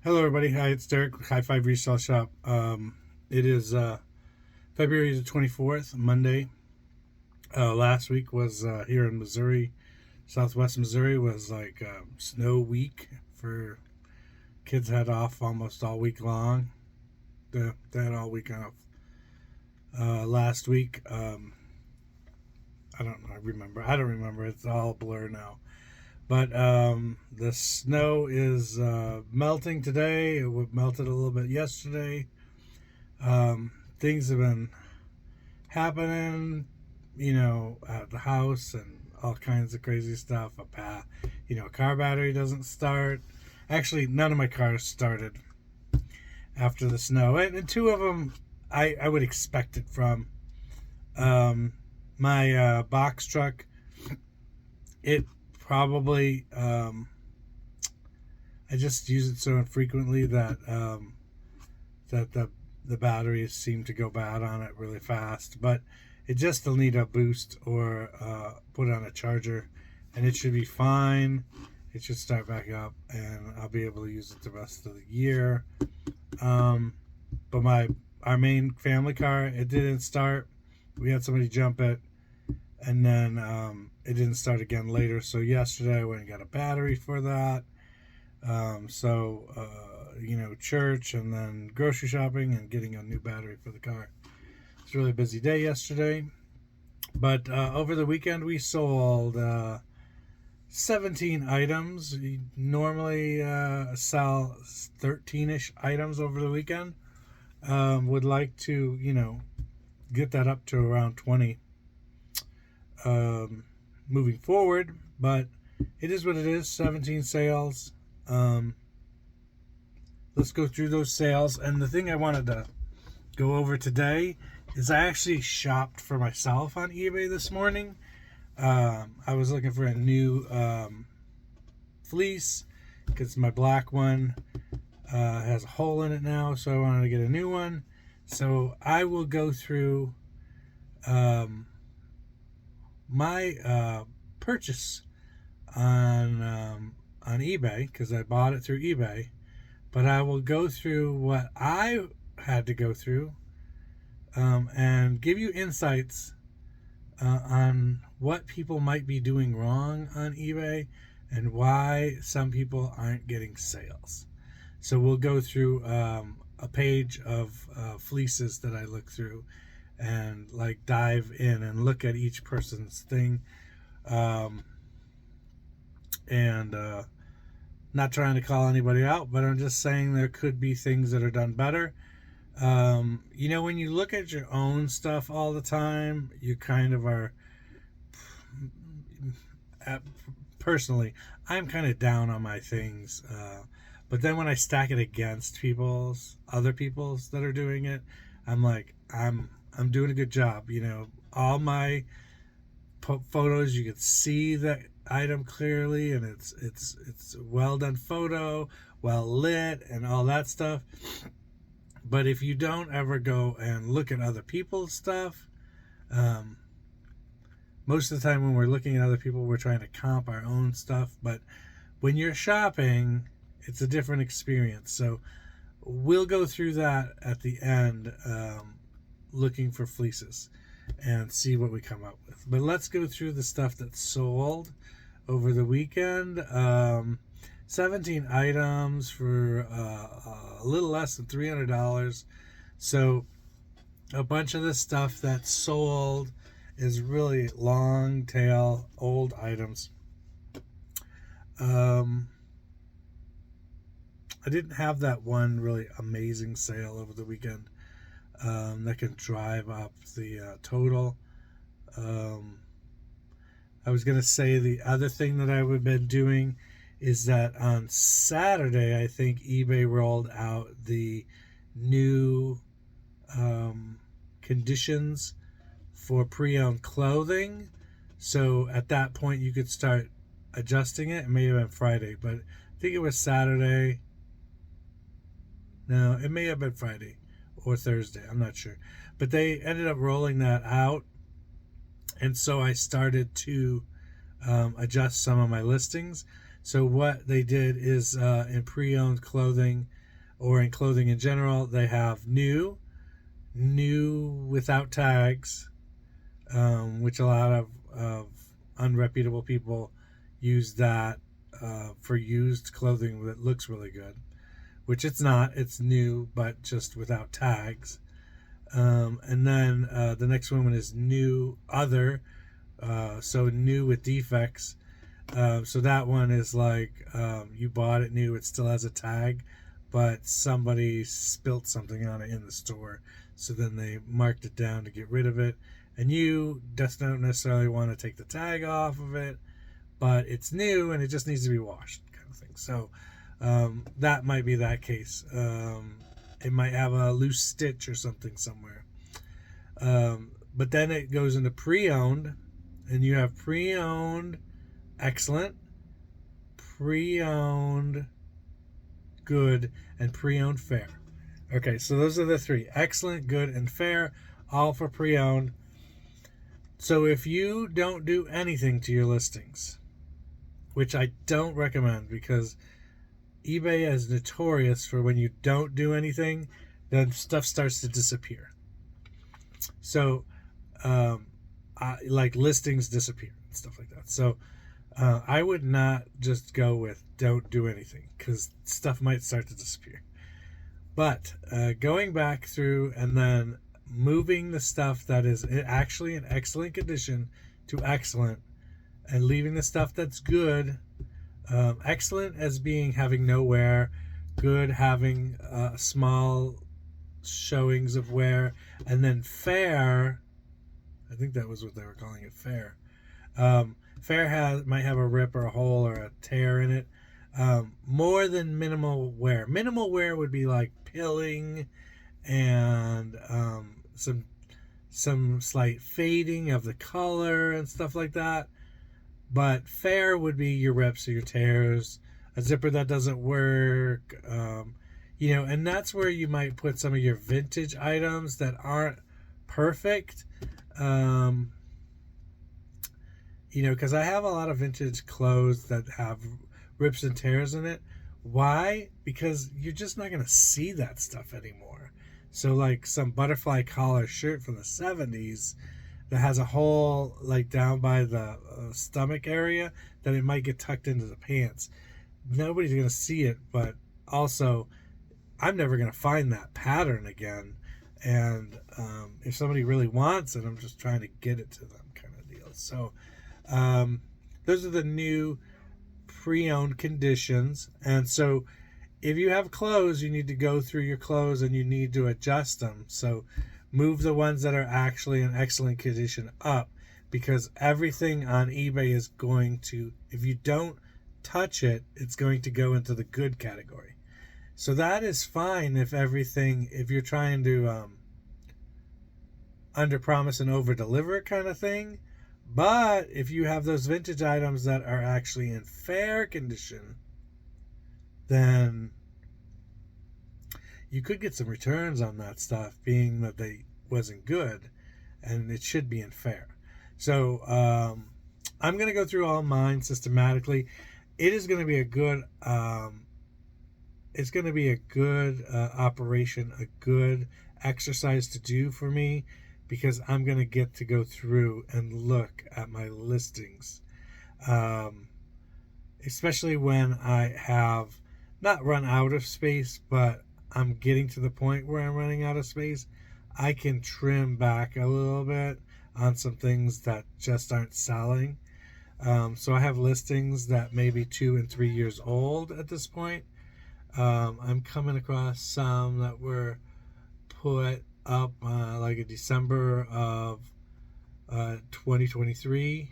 Hello, everybody. Hi, it's Derek with High Five Resale Shop. It is February the 24th, Monday. Last week was here in Missouri, Southwest Missouri, was like snow week for kids. Had off almost all week long. They had all week off. Last week, I don't know. I don't remember. It's all blur now. But the snow is melting today. It melted a little bit yesterday. Things have been happening, at the house and all kinds of crazy stuff. A car battery doesn't start. Actually, none of my cars started after the snow, and two of them I would expect it from. My box truck, it probably I just use it so infrequently that the batteries seem to go bad on it really fast. But it just will need a boost or put on a charger, and it should be fine. It should start back up, and I'll be able to use it the rest of the year. But our main family car, it didn't start. We had somebody jump it, and then it didn't start again later. So yesterday I went and got a battery for that. Church and then grocery shopping and getting a new battery for the car. It's a really busy day yesterday. But over the weekend we sold 17 items. We normally sell 13-ish items over the weekend. Would like to, get that up to around 20 moving forward. But it is what it is. 17 sales. Let's go through those sales. And the thing I wanted to go over today is I actually shopped for myself on eBay this morning. I was looking for a new fleece because my black one has a hole in it now, so I wanted to get a new one. So I will go through my purchase on eBay because I bought it through eBay. But I will go through what I had to go through and give you insights on what people might be doing wrong on eBay and why some people aren't getting sales. So we'll go through a page of fleeces that I look through and dive in and look at each person's thing. Not trying to call anybody out, but I'm just saying there could be things that are done better. When you look at your own stuff all the time, you kind of are. Personally, I'm kind of down on my things, but then when I stack it against other people's that are doing it, I'm like, I'm doing a good job. All my photos, you can see the item clearly, and it's well done photo, well lit, and all that stuff. But if you don't ever go and look at other people's stuff, most of the time when we're looking at other people, we're trying to comp our own stuff. But when you're shopping, it's a different experience. So we'll go through that at the end, looking for fleeces and see what we come up with. But let's go through the stuff that's sold over the weekend. 17 items for a little less than $300. So a bunch of the stuff that's sold is really long tail old items. I didn't have that one really amazing sale over the weekend that can drive up the total. I was going to say the other thing that I would have been doing is that on Saturday, I think eBay rolled out the new conditions for pre-owned clothing. So at that point, you could start adjusting it. It may have been Friday, but I think it was Saturday. No, it may have been Friday or Thursday. I'm not sure. But they ended up rolling that out. And so I started to adjust some of my listings. So what they did is in pre-owned clothing, or in clothing in general, they have new without tags, which a lot of unreputable people use that for used clothing that looks really good, which it's not. It's new, but just without tags. And then the next one is new other, so new with defects. So that one is like you bought it new, it still has a tag, but somebody spilt something on it in the store, so then they marked it down to get rid of it, and you just don't necessarily want to take the tag off of it, but it's new and it just needs to be washed, kind of thing. So that might be that case. It might have a loose stitch or something somewhere. But then it goes into pre-owned, and you have pre-owned excellent, pre-owned good, and pre-owned fair. Okay, so those are the three: excellent, good, and fair, all for pre-owned. So if you don't do anything to your listings, which I don't recommend, because eBay is notorious for when you don't do anything, then stuff starts to disappear. So, like listings disappear and stuff like that. So, I would not just go with don't do anything, because stuff might start to disappear. But going back through and then moving the stuff that is actually in excellent condition to excellent, and leaving the stuff that's good, excellent as being having no wear, good having small showings of wear, and then fair, I think that was what they were calling it, fair. Fair might have a rip or a hole or a tear in it. More than minimal wear. Minimal wear would be like pilling and some slight fading of the color and stuff like that. But fair would be your rips or your tears, a zipper that doesn't work, and that's where you might put some of your vintage items that aren't perfect. Because I have a lot of vintage clothes that have rips and tears in it. Why? Because you're just not going to see that stuff anymore. So like some butterfly collar shirt from the 70s that has a hole like down by the stomach area that it might get tucked into the pants. Nobody's going to see it, but also I'm never going to find that pattern again. And if somebody really wants it, I'm just trying to get it to them, kind of deal. So those are the new pre-owned conditions. And so if you have clothes, you need to go through your clothes and you need to adjust them. So move the ones that are actually in excellent condition up, because everything on eBay is going to, if you don't touch it, it's going to go into the good category. So that is fine if you're trying to under promise and over deliver kind of thing. But if you have those vintage items that are actually in fair condition, then you could get some returns on that stuff, being that they wasn't good, and it should be in fair. So I'm going to go through all mine systematically. It is going to be a good operation, a good exercise to do for me, because I'm going to get to go through and look at my listings, especially when I have not run out of space, but I'm getting to the point where I'm running out of space. I can trim back a little bit on some things that just aren't selling. So I have listings that may be 2 and 3 years old at this point. I'm coming across some that were put up like in December of 2023,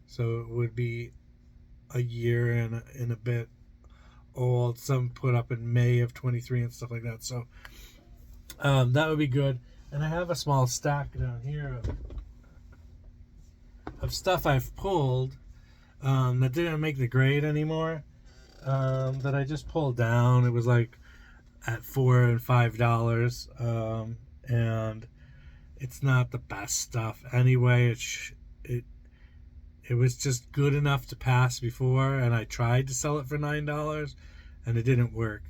so it would be a year and a bit old. Some put up in May of 23 and stuff like that. So that would be good. And I have a small stack down here of stuff I've pulled that didn't make the grade anymore, that I just pulled down. It was like at $4 and $5, and it's not the best stuff anyway. It was just good enough to pass before, and I tried to sell it for $9 and it didn't work.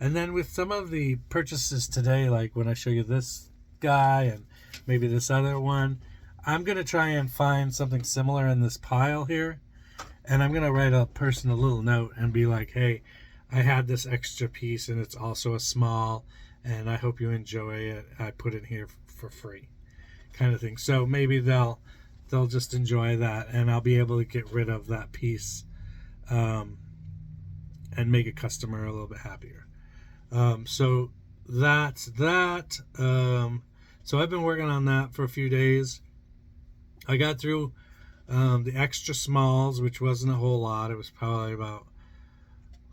And then with some of the purchases today, like when I show you this guy and maybe this other one, I'm going to try and find something similar in this pile here. And I'm going to write a person a little note and be like, hey, I had this extra piece and it's also a small, and I hope you enjoy it. I put it here for free, kind of thing. So maybe they'll just enjoy that, and I'll be able to get rid of that piece and make a customer a little bit happier. So that's that. So I've been working on that for a few days. I got through the extra smalls, which wasn't a whole lot. It was probably about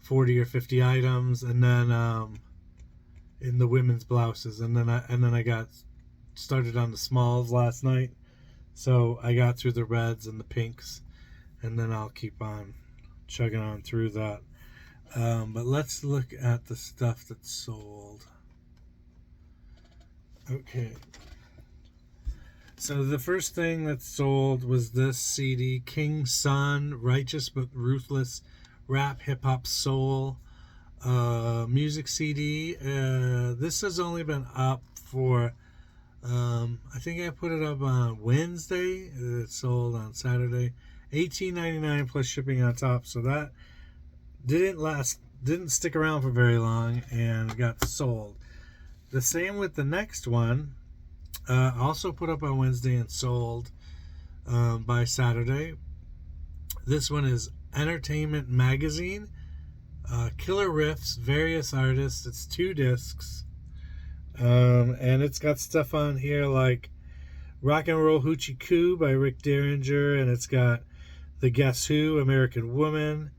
40 or 50 items, and then in the women's blouses, and then I got started on the smalls last night. So I got through the reds and the pinks, and then I'll keep on chugging on through that. But let's look at the stuff that's sold. Okay. So the first thing that sold was this CD, King Sun, Righteous but Ruthless Rap Hip Hop Soul music CD. This has only been up for, I think I put it up on Wednesday. It sold on Saturday. $18.99 plus shipping on top. So that didn't stick around for very long and got sold. The same with the next one. Also put up on Wednesday and sold by Saturday. This one is Entertainment Magazine. Killer Riffs, various artists. It's 2 discs. And it's got stuff on here like Rock and Roll Hoochie Coo by Rick Derringer, and it's got The Guess Who, American Woman,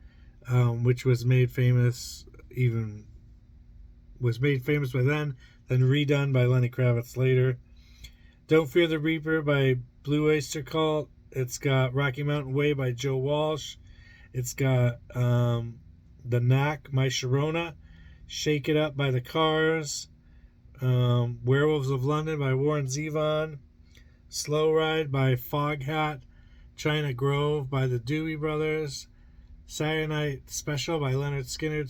which was made famous by then redone by Lenny Kravitz later. Don't Fear the Reaper by Blue Oyster Cult. It's got Rocky Mountain Way by Joe Walsh. It's got The Knack, My Sharona. Shake It Up by The Cars. Werewolves of London by Warren Zevon. Slow Ride by Foghat. China Grove by the Dewey Brothers. Saturday Night Special by Leonard Skinner.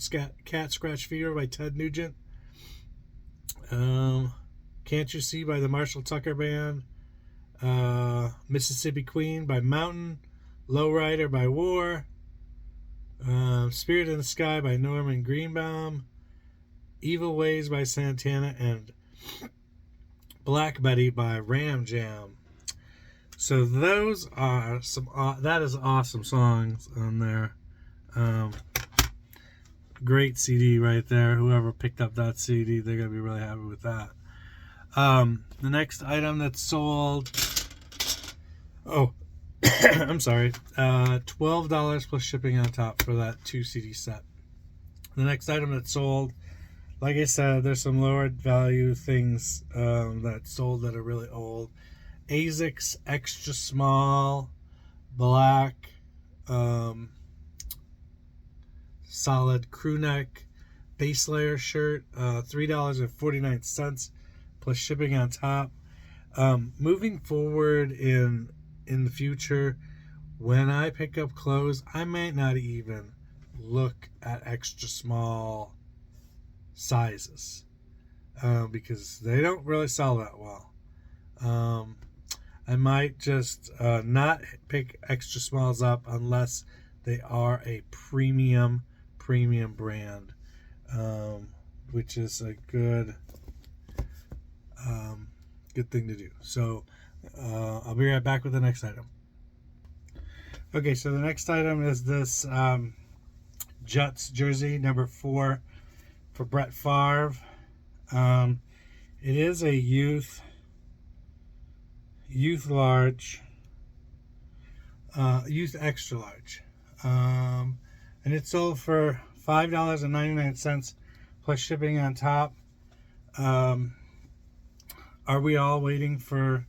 Cat Scratch Fever by Ted Nugent. Can't You See by the Marshall Tucker Band. Mississippi Queen by Mountain. Lowrider by War. Spirit in the Sky by Norman Greenbaum. Evil Ways by Santana, and Black Betty by Ram Jam. So those are that is awesome songs on there. Great CD right there. Whoever picked up that CD, they're gonna be really happy with that. The next item that's sold, I'm sorry, $12 plus shipping on top for that 2 CD set. The next item that's sold, like I said, there's some lower value things that sold that are really old. ASICS Extra Small Black Solid Crew Neck Base Layer shirt, $3.49 plus shipping on top. Moving forward in the future, when I pick up clothes, I might not even look at extra small sizes because they don't really sell that well. I might just not pick extra smalls up unless they are a premium brand, which is a good thing to do. So I'll be right back with the next item. Okay, so the next item is this Jets jersey number 4 for Brett Favre. It is a youth large, youth extra large, and it sold for $5.99 plus shipping on top. Are we all waiting for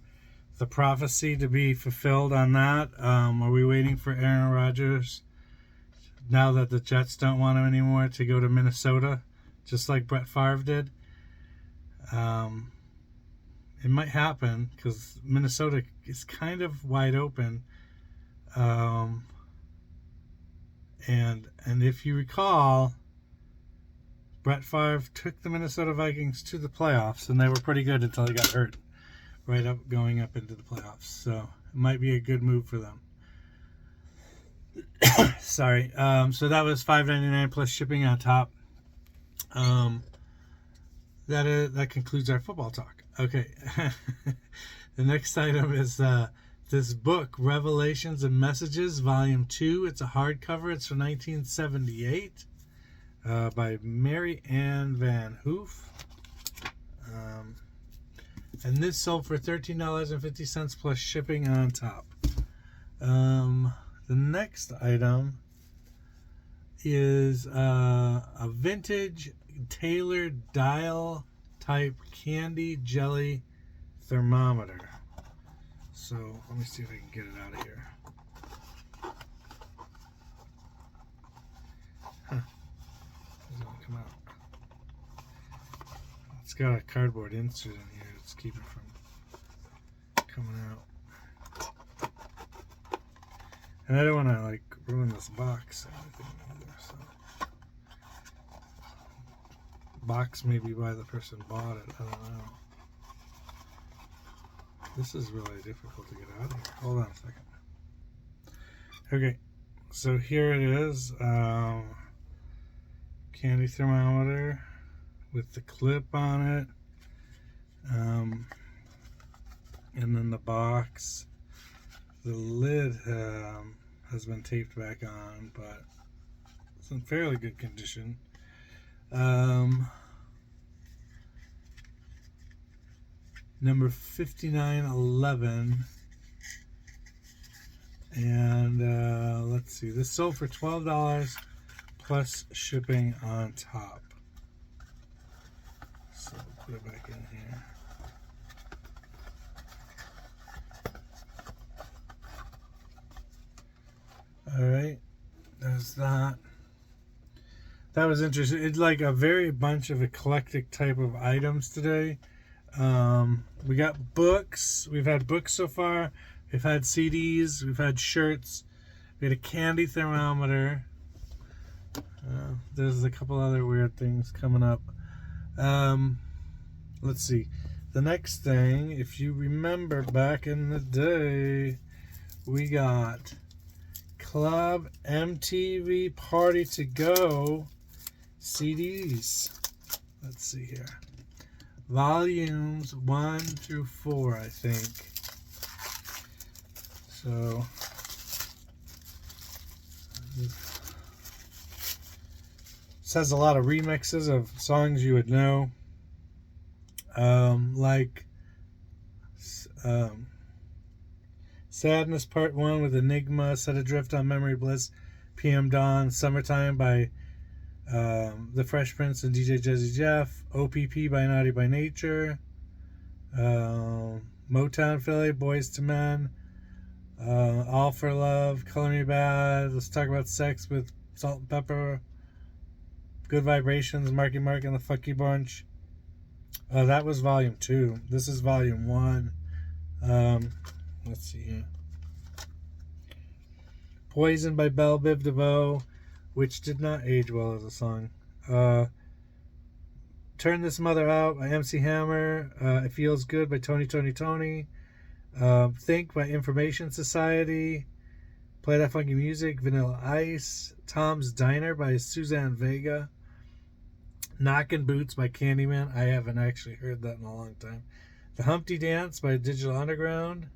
the prophecy to be fulfilled on that? Are we waiting for Aaron Rodgers, now that the Jets don't want him anymore, to go to Minnesota, just like Brett Favre did? It might happen because Minnesota is kind of wide open. And if you recall, Brett Favre took the Minnesota Vikings to the playoffs, and they were pretty good until he got hurt going up into the playoffs. So it might be a good move for them. Sorry. So that was $5.99 plus shipping on top. That concludes our football talk. Okay. The next item is this book, Revelations and Messages, Volume 2. It's a hardcover. It's from 1978 by Mary Ann Van Hoof. And this sold for $13.50 plus shipping on top. The next item is a vintage tailored dial type candy jelly thermometer. So let me see if I can get it out of here. Doesn't come out. It's got a cardboard insert in here to keep it from coming out. And I don't want to like ruin this box or anything either, so. Box maybe why the person bought it, I don't know. This is really difficult to get out of here. Hold on a second. Okay, so here it is. Candy thermometer with the clip on it. And then the box. The lid has been taped back on, but it's in fairly good condition. Number 5911, and let's see, this sold for $12 plus shipping on top. So put it back in here. All right, there's that. That was interesting. It's like a very bunch of eclectic type of items today. We got books. We've had books so far. We've had CDs. We've had shirts. We had a candy thermometer. There's a couple other weird things coming up. Let's see. The next thing, if you remember back in the day, we got Club MTV Party to Go CDs. Let's see here. Volumes 1 through 4, I think. So says a lot of remixes of songs you would know, like Sadness Part 1 with Enigma, Set Adrift on Memory Bliss, PM Dawn, Summertime by The Fresh Prince and DJ Jazzy Jeff, OPP by Naughty by Nature, Motown Philly, Boys to Men, All for Love, Color Me Bad, Let's Talk About Sex with Salt and Pepper, Good Vibrations, Marky Mark and the Funky Bunch. That was volume 2. This is volume 1. Let's see here. Poison by Belle Biv DeVoe, which did not age well as a song. Turn This Mother Out by MC Hammer. It Feels Good by Tony. Think by Information Society. Play That Funky Music, Vanilla Ice. Tom's Diner by Suzanne Vega. Knockin' Boots by Candyman. I haven't actually heard that in a long time. The Humpty Dance by Digital Underground.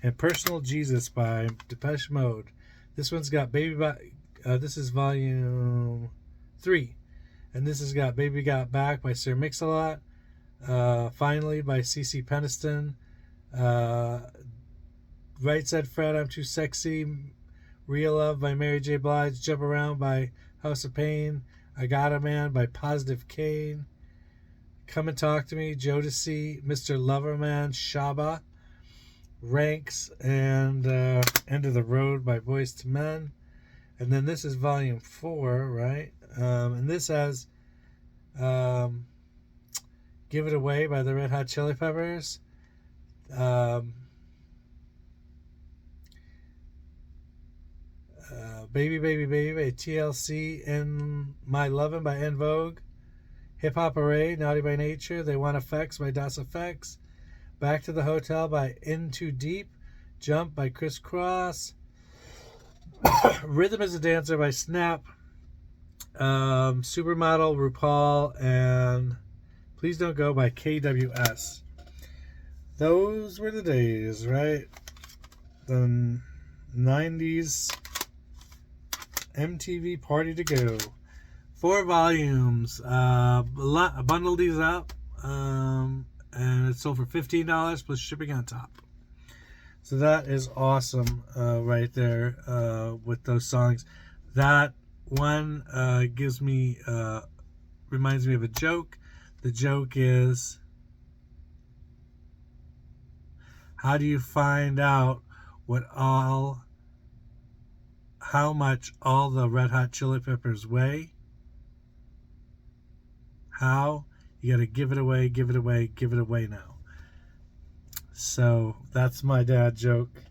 And Personal Jesus by Depeche Mode. This one's got this is volume 3. And this has got Baby Got Back by Sir Mix-a-Lot. Finally by CeCe Peniston. Right Said Fred, I'm Too Sexy. Real Love by Mary J. Blige. Jump Around by House of Pain. I Got a Man by Positive Kane. Come and Talk to Me, Jodeci, Mr. Loverman, Shaba, Ranks, and End of the Road by Boyz II Men. And then this is volume 4, right? And this has Give It Away by the Red Hot Chili Peppers. Baby Baby Baby by TLC, and My Lovin' by En Vogue, Hip Hop Array, Naughty by Nature, They Want Effects by Das Effects, Back to the Hotel by In Too Deep, Jump by Criss Cross, Rhythm is a Dancer by Snap, Supermodel, RuPaul, and Please Don't Go by KWS. Those were the days, right? The 90s MTV Party to Go. 4 volumes. I bundled these up, and it sold for $15 plus shipping on top. So that is awesome, right there, with those songs. That one reminds me of a joke. The joke is, how do you find out how much all the Red Hot Chili Peppers weigh? How? You gotta give it away now. So that's my dad joke.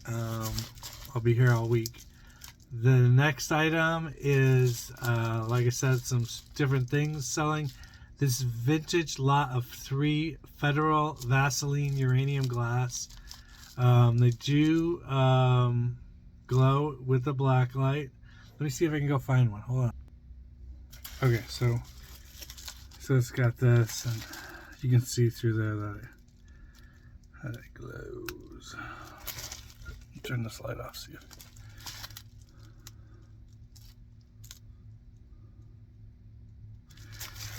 I'll be here all week. The next item is, like I said, some different things selling. This vintage lot of 3 Federal Vaseline uranium glass. They do glow with the black light. Let me see if I can go find one. Hold on. Okay, so it's got this, and you can see through there that it glows. Turn this light off, see it.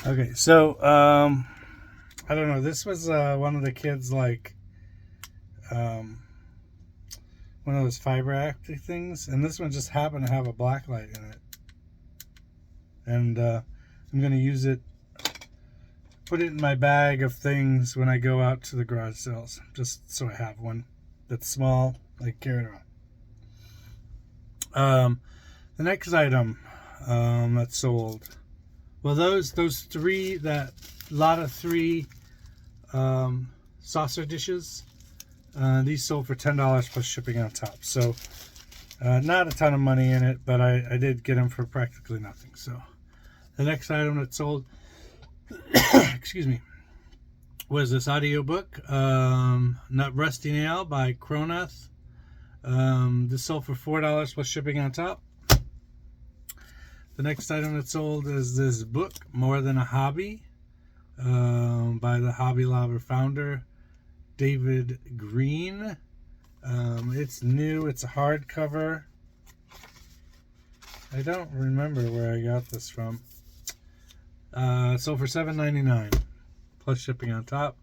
Okay, so I don't know. This was one of the kids, like one of those fiber optic things, and this one just happened to have a black light in it. And I'm gonna use it, put it in my bag of things when I go out to the garage sales, just so I have one that's small, like carry it around. The next item that's sold. Well, those 3, that lot of 3 saucer dishes, these sold for $10 plus shipping on top. So not a ton of money in it, but I did get them for practically nothing. So the next item that sold, excuse me, was this audiobook, Not Rusty Nail by Cronath. This sold for $4 plus shipping on top. The next item that sold is this book, More Than a Hobby, by the Hobby Lobby founder, David Green. It's new. It's a hardcover. I don't remember where I got this from. It sold for $7.99 plus shipping on top.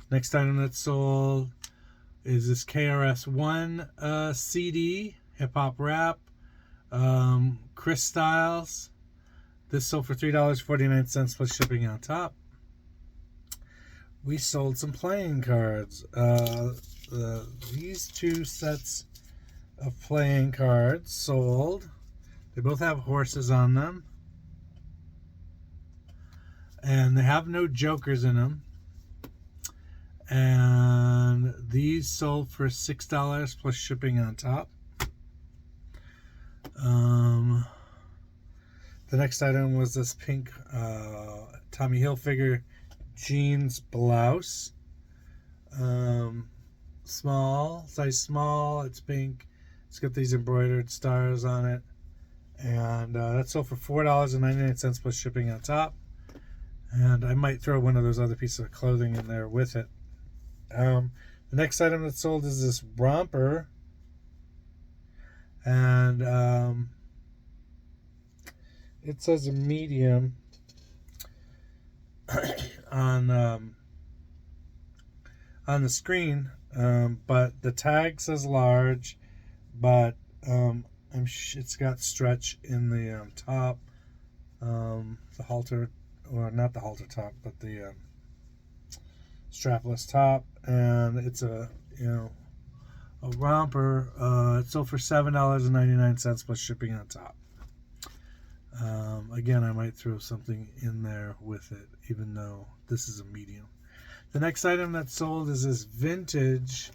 Next item that sold is this KRS-One CD. Hip Hop Rap, Chris Styles. This sold for $3.49 plus shipping on top. We sold some playing cards. These 2 sets of playing cards sold. They both have horses on them, and they have no jokers in them. And these sold for $6 plus shipping on top. The next item was this pink Tommy Hilfiger jeans blouse. Size small. It's pink. It's got these embroidered stars on it, and that sold for $4.99 plus shipping on top. And I might throw one of those other pieces of clothing in there with it. The next item that sold is this romper. And it says a medium on the screen, but the tag says large, but it's got stretch in the top, the halter, or not the halter top, but the strapless top, and it's a romper. It sold for $7.99 plus shipping on top. Again, I might throw something in there with it, even though this is a medium. The next item that sold is this vintage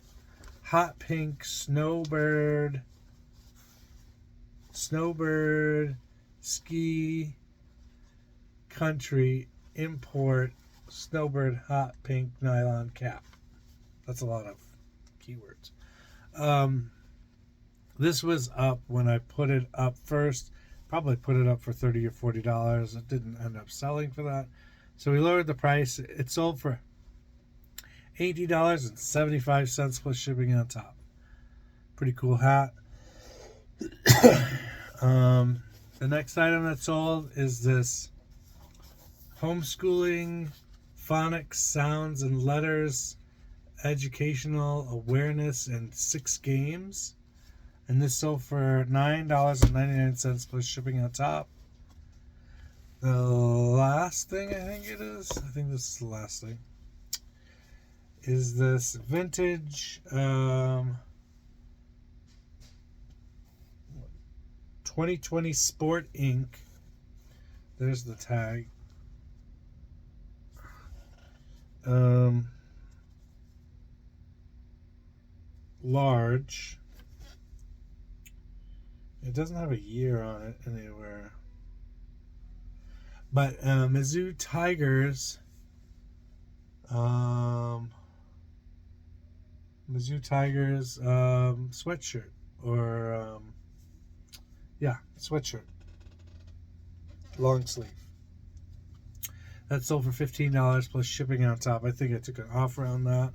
hot pink snowbird ski country import snowbird hot pink nylon cap. That's a lot of keywords. This was up when I put it up first. Probably put it up for $30 or $40. It didn't end up selling for that. So we lowered the price. It sold for $80.75 plus shipping on top. Pretty cool hat. The next item that sold is this homeschooling phonics sounds and letters educational awareness and 6 games. And this sold for $9.99 plus shipping on top. The last thing I think this is the last thing, is this vintage 2020 Sport ink. There's the tag. Large. It doesn't have a year on it anywhere. But Mizzou Tigers sweatshirt, or sweatshirt, long sleeve. That sold for $15 plus shipping on top. I think I took an offer on that.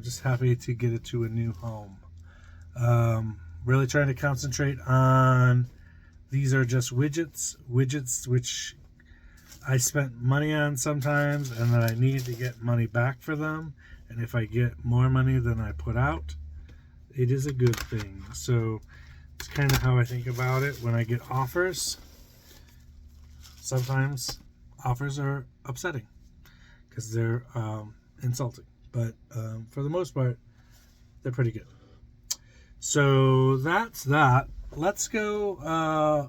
Just happy to get it to a new home. Really trying to concentrate on, these are just widgets which I spent money on sometimes and that I need to get money back for them. And if I get more money than I put out, it is a good thing. So it's kind of how I think about it when I get offers. Sometimes offers are upsetting because they're insulting, but for the most part, they're pretty good. So that's that. Let's go.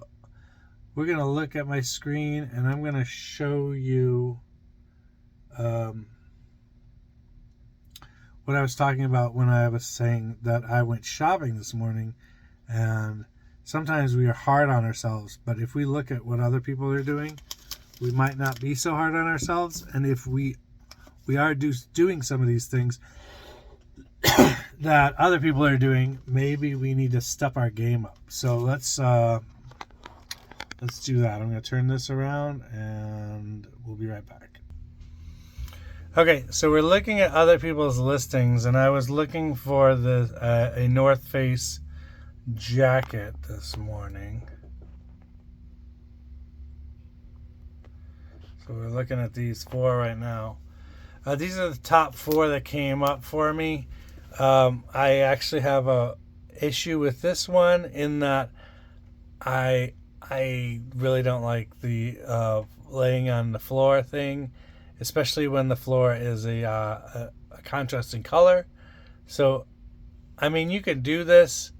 We're going to look at my screen and I'm going to show you what I was talking about when I was saying that I went shopping this morning. And sometimes we are hard on ourselves, but if we look at what other people are doing, we might not be so hard on ourselves. And if we are doing some of these things that other people are doing, maybe we need to step our game up. So let's do that. I'm going to turn this around and we'll be right back. Okay, so we're looking at other people's listings, and I was looking for a North Face jacket this morning. So we're looking at these 4 right now. These are the top 4 that came up for me. I actually have a issue with this one in that I really don't like the laying on the floor thing, especially when the floor is a contrasting color. So, I mean, you can do this,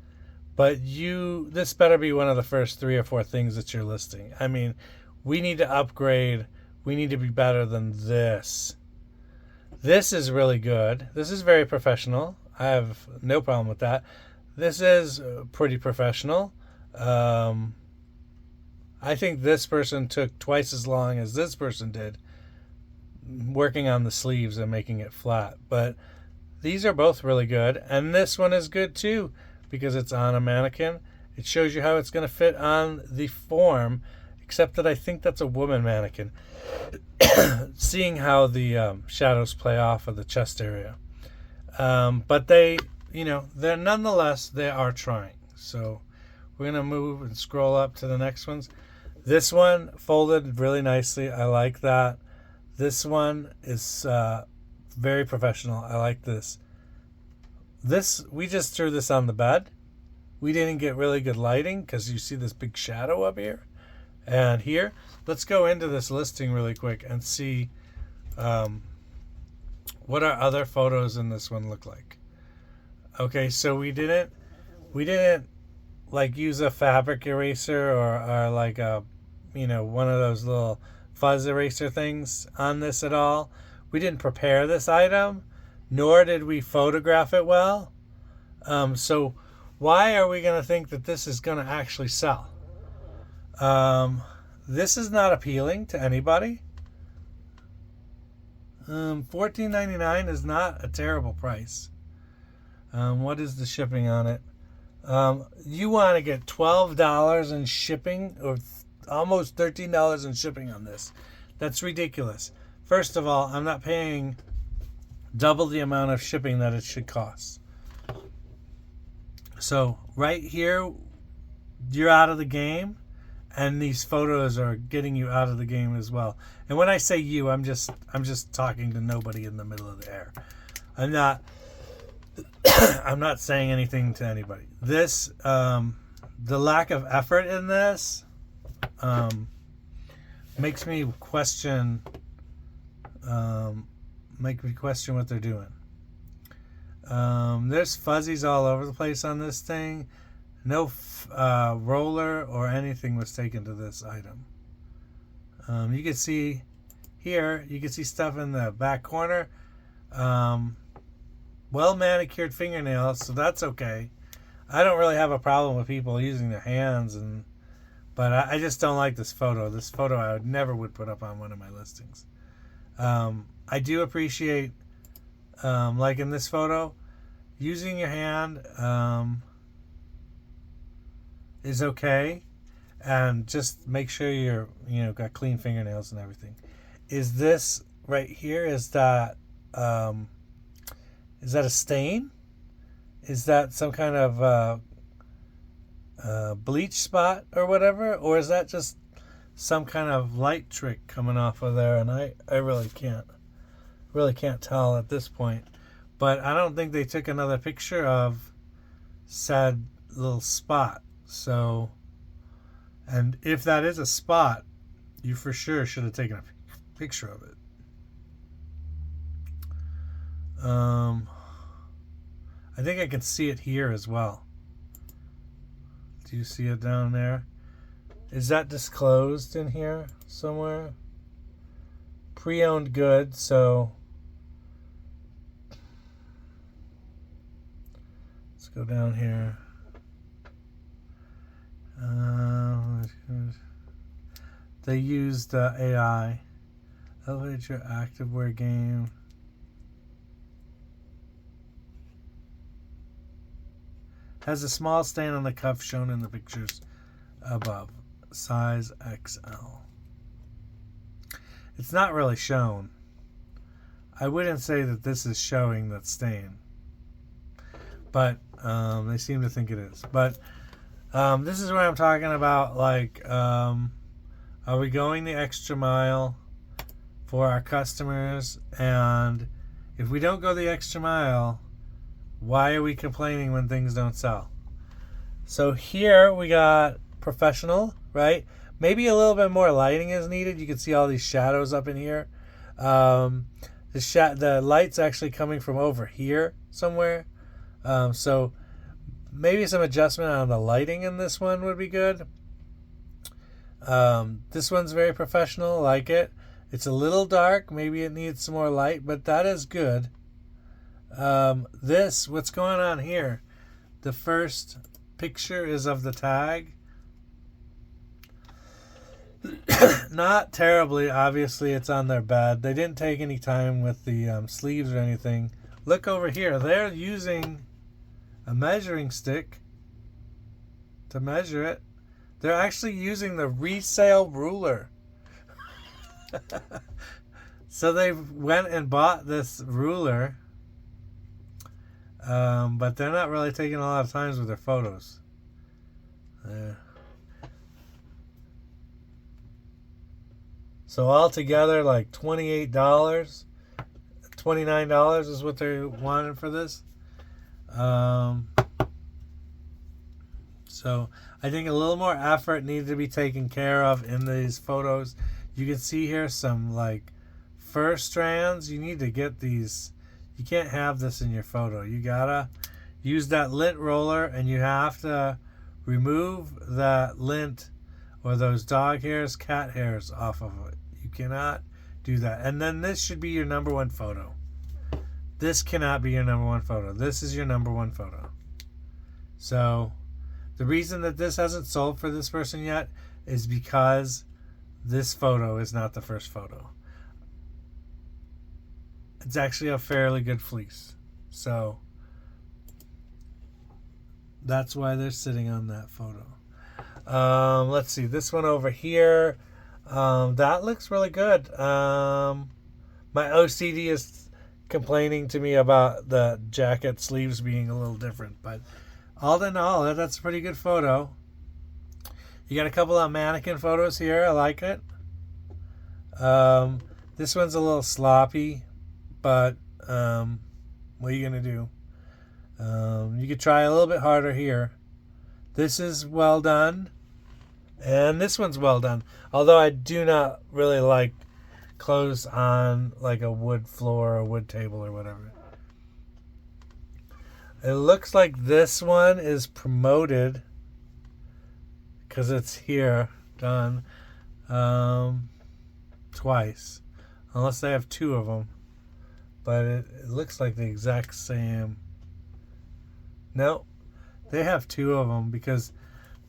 but this better be one of the first 3 or 4 things that you're listing. I mean, we need to upgrade. We need to be better than this. This is really good. This is very professional. I have no problem with that. This is pretty professional. I think this person took twice as long as this person did working on the sleeves and making it flat. But these are both really good. And this one is good too because it's on a mannequin. It shows you how it's going to fit on the form, except that I think that's a woman mannequin. Seeing how the shadows play off of the chest area. But they're nonetheless, they are trying. So we're going to move and scroll up to the next ones. This one folded really nicely. I like that. This one is very professional. I like this. We just threw this on the bed. We didn't get really good lighting because you see this big shadow up here and here. Let's go into this listing really quick and see what our other photos in this one look like. Okay, so we didn't like use a fabric eraser or like a one of those little fuzz eraser things on this at all. We didn't prepare this item. nor did we photograph it well. So why are we going to think that this is going to actually sell? This is not appealing to anybody. $14.99 is not a terrible price. What is the shipping on it? You want to get $12 in shipping, or almost $13 in shipping on this. That's ridiculous. First of all, I'm not paying double the amount of shipping that it should cost. So right here, you're out of the game, and these photos are getting you out of the game as well. And when I say you, I'm just talking to nobody in the middle of the air. I'm not saying anything to anybody. This, the lack of effort in this, makes me question what they're doing. There's fuzzies all over the place on this thing. No roller or anything was taken to this item. You can see here, you can see stuff in the back corner. Well manicured fingernails, so that's okay. I don't really have a problem with people using their hands, but I just don't like this photo. This photo I never would put up on one of my listings. I do appreciate, like in this photo, using your hand is okay, and just make sure you're got clean fingernails and everything. Is this right here? Is that a stain? Is that some kind of bleach spot or whatever, or is that just some kind of light trick coming off of there? And I really can't tell at this point. But I don't think they took another picture of said little spot. So, and if that is a spot, you for sure should have taken a picture of it. I think I can see it here as well. Do you see it down there? Is that disclosed in here somewhere? Pre-owned good, so let's go down here. They used AI. Elevate your activewear game. Has a small stain on the cuff shown in the pictures above. Size XL. It's not really shown. I wouldn't say that this is showing that stain. But they seem to think it is. But this is what I'm talking about. Like, are we going the extra mile for our customers? And if we don't go the extra mile, why are we complaining when things don't sell? So here we got professional, right? Maybe a little bit more lighting is needed. You can see all these shadows up in here. The light's actually coming from over here somewhere. So maybe some adjustment on the lighting in this one would be good. This one's very professional, like it. It's a little dark. Maybe it needs some more light, but that is good. What's going on here? The first picture is of the tag. Not terribly. Obviously, it's on their bed. They didn't take any time with the sleeves or anything. Look over here. They're using a measuring stick to measure it. They're actually using the resale ruler. So they went and bought this ruler. But they're not really taking a lot of times with their photos. So altogether, like $28, $29 is what they wanted for this. So I think a little more effort needed to be taken care of in these photos. You can see here some like fur strands. You need to get these. You can't have this in your photo. You gotta use that lint roller, and you have to remove that lint or those dog hairs, cat hairs off of it. You cannot do that. And then this should be your number one photo. this cannot be your number one photo. This is your number one photo. So the reason that this hasn't sold for this person yet is because this photo is not the first photo. It's actually a fairly good fleece. So that's why they're sitting on that photo. Let's see. This one over here. That looks really good. My OCD is complaining to me about the jacket sleeves being a little different. But all in all, that's a pretty good photo. You got a couple of mannequin photos here. I like it. This one's a little sloppy. But what are you going to do? You could try a little bit harder here. This is well done. And this one's well done. Although I do not really like clothes on like a wood floor or wood table or whatever. It looks like this one is promoted because it's here done twice. Unless they have two of them. But it looks like the exact same. No, they have two of them because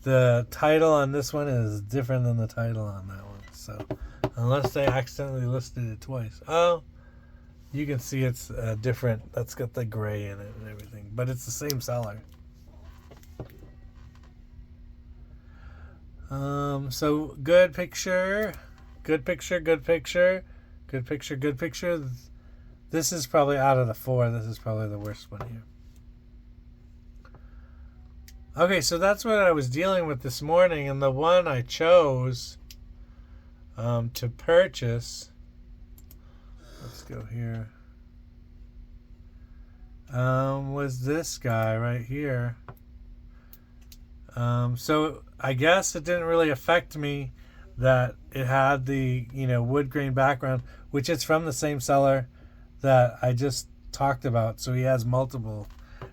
the title on this one is different than the title on that one. So, unless they accidentally listed it twice. Oh, you can see it's different. That's got the gray in it and everything. But it's the same seller. So, good picture. Good picture, good picture. Good picture, good picture. This is probably out of the four. This is probably the worst one here. Okay, so that's what I was dealing with this morning. And the one I chose to purchase. Let's go here. Was this guy right here. So I guess it didn't really affect me that it had the, wood grain background, which is from the same seller that I just talked about. So he has multiple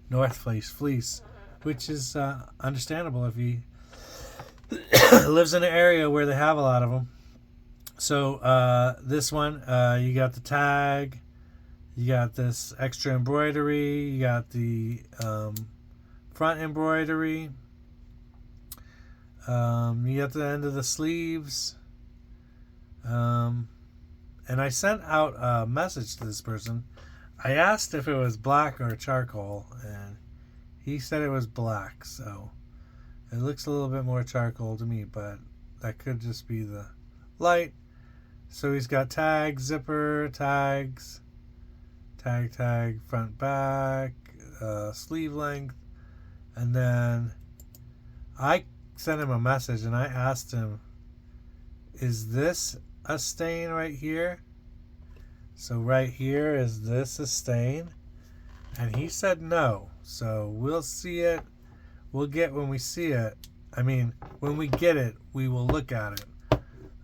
North Face fleece, which is understandable if he lives in an area where they have a lot of them. So this one, you got the tag, you got this extra embroidery, you got the front embroidery, you got the end of the sleeves. And I sent out a message to this person. I asked if it was black or charcoal, and he said it was black. So it looks a little bit more charcoal to me, but that could just be the light. So he's got tags, zipper, tags, tag, front, back, sleeve length. And then I sent him a message and I asked him, is this a stain right here? So right here, is this a stain? And he said no. So we'll see it. We'll get when we see it. I mean, when we get it, we will look at it.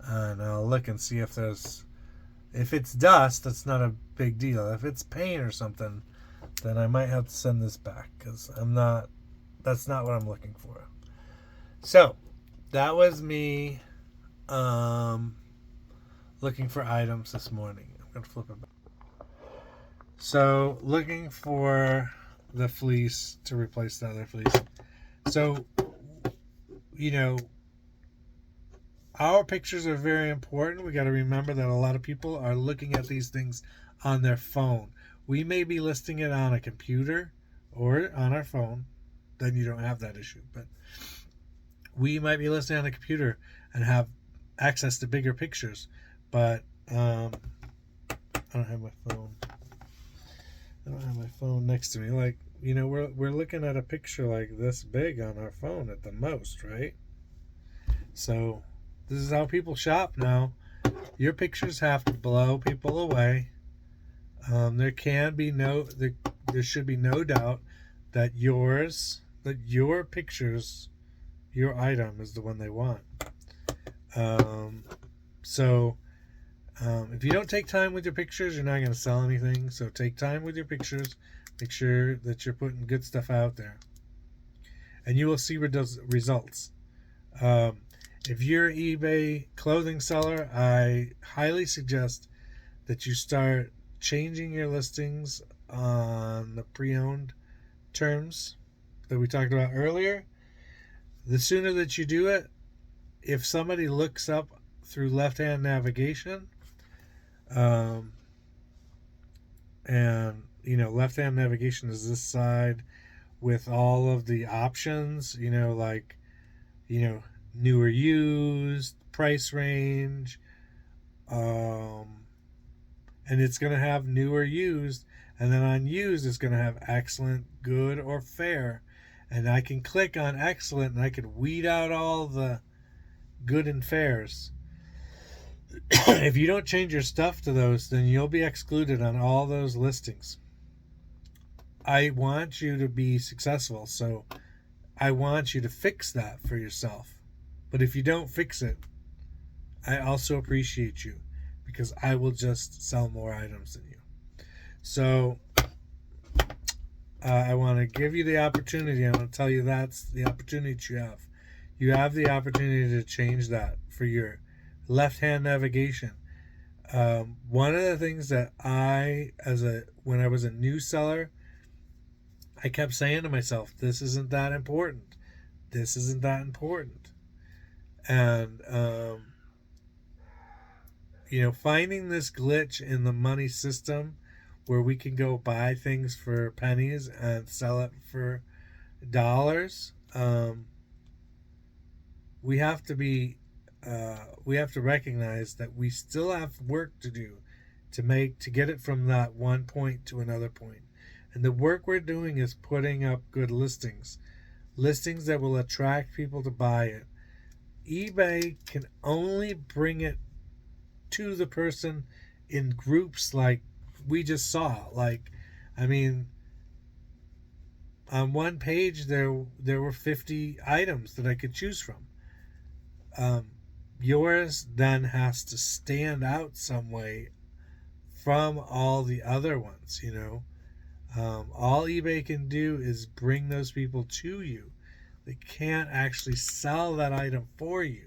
And I'll look and see if it's dust, that's not a big deal. If it's paint or something, then I might have to send this back because that's not what I'm looking for. So that was me looking for items this morning. I'm going to flip it back. So looking for the fleece to replace the other fleece. So, our pictures are very important. We got to remember that a lot of people are looking at these things on their phone. We may be listing it on a computer or on our phone. Then you don't have that issue. But we might be listing on a computer and have access to bigger pictures. But I don't have my phone. I don't have my phone next to me. Like, we're looking at a picture like this big on our phone at the most, right? So this is how people shop now. Your pictures have to blow people away. There should be no doubt that your pictures, your item is the one they want. If you don't take time with your pictures, you're not going to sell anything. So take time with your pictures. Make sure that you're putting good stuff out there. And you will see results. If you're an eBay clothing seller, I highly suggest that you start changing your listings on the pre-owned terms that we talked about earlier, the sooner that you do it, if somebody looks up through left-hand navigation, and left-hand navigation is this side with all of the options, like new or used, price range, and it's going to have new or used, and then on used it's going to have excellent, good, or fair, and I can click on excellent and I can weed out all the good and fairs. If you don't change your stuff to those, then you'll be excluded on all those listings. I want you to be successful, so I want you to fix that for yourself. But if you don't fix it, I also appreciate you, because I will just sell more items than you. So I want to give you the opportunity. I want to tell you that's the opportunity that you have. You have the opportunity to change that for your left-hand navigation. One of the things that when I was a new seller, I kept saying to myself, this isn't that important. This isn't that important. And, finding this glitch in the money system where we can go buy things for pennies and sell it for dollars, we have to recognize that we still have work to do to get it from that one point to another point. And the work we're doing is putting up good listings that will attract people to buy it. eBay can only bring it to the person in groups like we just saw. On one page there were 50 items that I could choose from. Yours then has to stand out some way from all the other ones. All eBay can do is bring those people to you. They can't actually sell that item for you.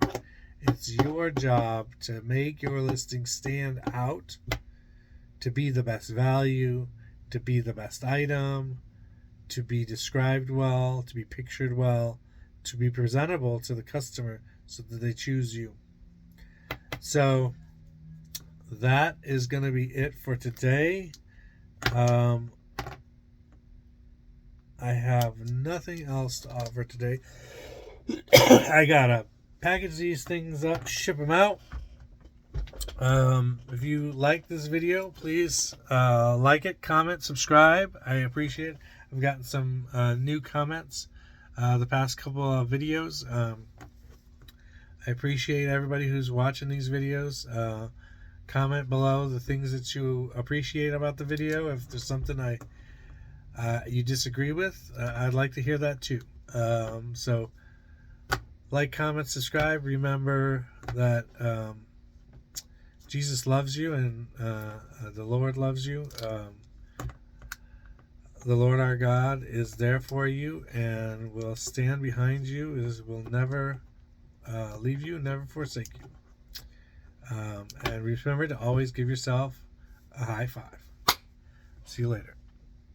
It's your job to make your listing stand out, to be the best value, to be the best item, to be described well, to be pictured well, to be presentable to the customer so that they choose you. So that is going to be it for today. I have nothing else to offer today. I gotta package these things up, ship them out. If you like this video, please like it, comment, subscribe. I appreciate it. I've gotten some new comments the past couple of videos. I appreciate everybody who's watching these videos. Comment below the things that you appreciate about the video. If there's something you disagree with, I'd like to hear that too. So like, comment, subscribe. Remember that Jesus loves you, and the Lord loves you. The Lord our God is there for you and will stand behind you. Will never leave you, never forsake you. And remember to always give yourself a high five. See you later.